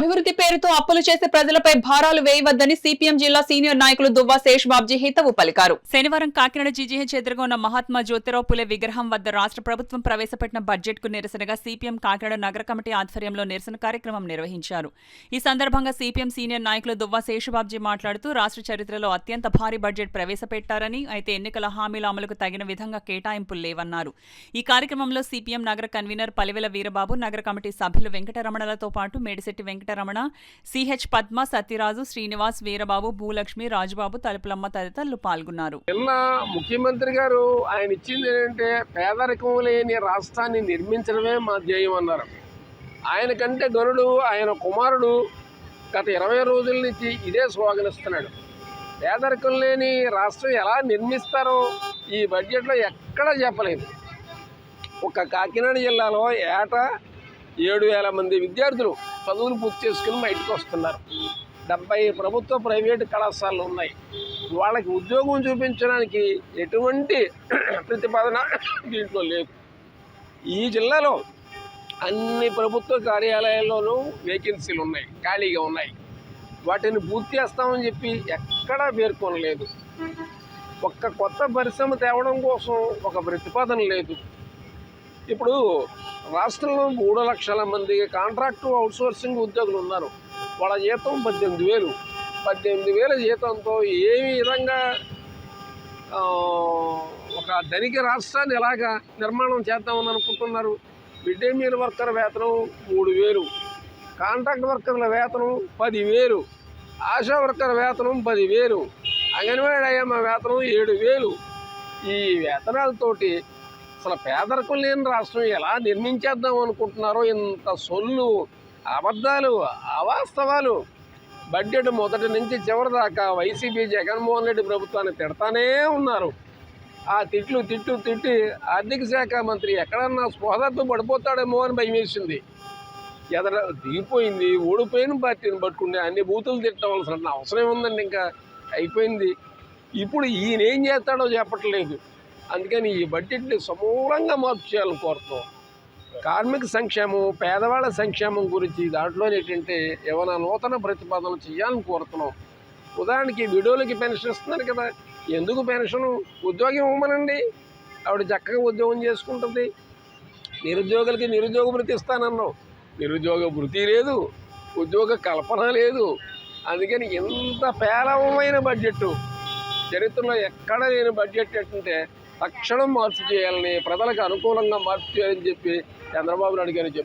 అభివృద్ధి పేరుతో అప్పులు చేసే ప్రజలపై భారాలు వేయవద్దని సిపిఎం జిల్లా సీనియర్ నాయకులు దువ్వా శేష్ బాబ్జీ హితవు పలికారు. శనివారం కాకినాడ జీజీహెచ్ ఎదురుగా ఉన్న మహాత్మా జ్యోతిరావు పులే విగ్రహం వద్ద రాష్ట్ర ప్రభుత్వం ప్రవేశపెట్టిన బడ్జెట్ కు నిరసనగా సిపిఎం కాకినాడ నగర కమిటీ ఆధ్వర్యంలో నిరసన కార్యక్రమం నిర్వహించారు. ఈ సందర్భంగా సిపిఎం సీనియర్ నాయకులు దువ్వా శేష్ బాబ్జీ మాట్లాడుతూ రాష్ట్ర చరిత్రలో అత్యంత భారీ బడ్జెట్ ప్రవేశపెట్టారని, అయితే ఎన్నికల హామీల అమలుకు తగిన విధంగా కేటాయింపులు లేవన్నారు. ఈ కార్యక్రమంలో సిపిఎం నగర కన్వీనర్ పలివెల వీరబాబు, నగర కమిటీ సభ్యులు వెంకటరమణలతో పాటు మేడిశెట్టి వెంకటరమణ, సిహెచ్ పద్మ, సత్యరాజు, శ్రీనివాస్, వీరబాబు, భూలక్ష్మి, రాజుబాబు, తలుపులమ్మ తదితరులు పాల్గొన్నారు. ముఖ్యమంత్రి గారు ఆయన ఇచ్చింది ఏంటంటే పేదరికం లేని రాష్ట్రాన్ని నిర్మించడమే మా ధ్యేయం అన్నారు. ఆయన కంటే గనుడు ఆయన కుమారుడు గత 20 రోజుల నుంచి ఇదే స్లోగనిస్తున్నాడు. పేదరికం లేని రాష్ట్రం ఎలా నిర్మిస్తారో ఈ బడ్జెట్లో ఎక్కడా చెప్పలేదు. ఒక కాకినాడ జిల్లాలో ఏటా 7,000 మంది విద్యార్థులు చదువులు పూర్తి చేసుకుని బయటకు వస్తున్నారు. 70 ప్రభుత్వ ప్రైవేటు కళాశాలలు ఉన్నాయి. వాళ్ళకి ఉద్యోగం చూపించడానికి ఎటువంటి ప్రతిపాదన దీంట్లో లేదు. ఈ జిల్లాలో అన్ని ప్రభుత్వ కార్యాలయాల్లోనూ వేకెన్సీలు ఉన్నాయి, ఖాళీగా ఉన్నాయి. వాటిని పూర్తి చేస్తామని చెప్పి ఎక్కడా పేర్కొనలేదు. ఒక్క కొత్త పరిశ్రమ తేవడం కోసం ఒక ప్రతిపాదన లేదు. ఇప్పుడు రాష్ట్రంలో 3 లక్షల మంది కాంట్రాక్టు అవుట్సోర్సింగ్ ఉద్యోగులు ఉన్నారు. వాళ్ళ జీతం 18,000. 18,000 జీతంతో ఏ విధంగా ఒక ధనిక రాష్ట్రాన్ని ఎలాగా నిర్మాణం చేద్దామని అనుకుంటున్నారు? మిడ్ డే మీల్ వర్కర్ వేతనం 3,000, కాంట్రాక్ట్ వర్కర్ల వేతనం 10,000, ఆశా వర్కర్ వేతనం 10,000, అంగన్వాడీ అయ్యమ్మ వేతనం 7,000. ఈ వేతనాలతోటి అసలు పేదరికం లేని రాష్ట్రం ఎలా నిర్మించేద్దాం అనుకుంటున్నారో ఇంత సొల్లు, అబద్ధాలు, అవాస్తవాలు. బడ్జెట్ మొదటి నుంచి చివరి దాకా వైసీపీ జగన్మోహన్ రెడ్డి ప్రభుత్వాన్ని తిడతానే ఉన్నారు. ఆ తిట్టి ఆర్థిక శాఖ మంత్రి ఎక్కడన్నా స్పోహతో పడిపోతాడేమో అని భయం వేసింది. ఎదర దిగిపోయింది. ఓడిపోయిన పార్టీని పట్టుకుంటే అన్ని బూతులు తిట్టవలసిన అవసరం ఉందండి. ఇంకా అయిపోయింది. ఇప్పుడు ఈయన ఏం చేస్తాడో చెప్పట్లేదు. అందుకని ఈ బడ్జెట్ని సమూలంగా మార్పు చేయాలని కోరుతున్నాం. కార్మిక సంక్షేమం, పేదవాళ్ళ సంక్షేమం గురించి దాంట్లో ఏంటంటే ఏమైనా నూతన ప్రతిపాదనలు చేయాలని కోరుతున్నాం. ఉదాహరణకి విడోలకి పెన్షన్ ఇస్తున్నారు కదా, ఎందుకు పెన్షను? ఉద్యోగం ఇవ్వమనండి, ఆవిడ చక్కగా ఉద్యోగం చేసుకుంటుంది. నిరుద్యోగులకి నిరుద్యోగ భృతి ఇస్తానన్నాం, నిరుద్యోగ భృతి లేదు, ఉద్యోగ కల్పన లేదు. అందుకని ఇంత పేలవమైన బడ్జెట్ చరిత్రలో ఎక్కడ లేని బడ్జెట్ ఏంటంటే తక్షణం మార్పు చేయాలని, ప్రజలకు అనుకూలంగా మార్పు చేయాలని చెప్పి చంద్రబాబు నాయుడు గారు చెప్పారు.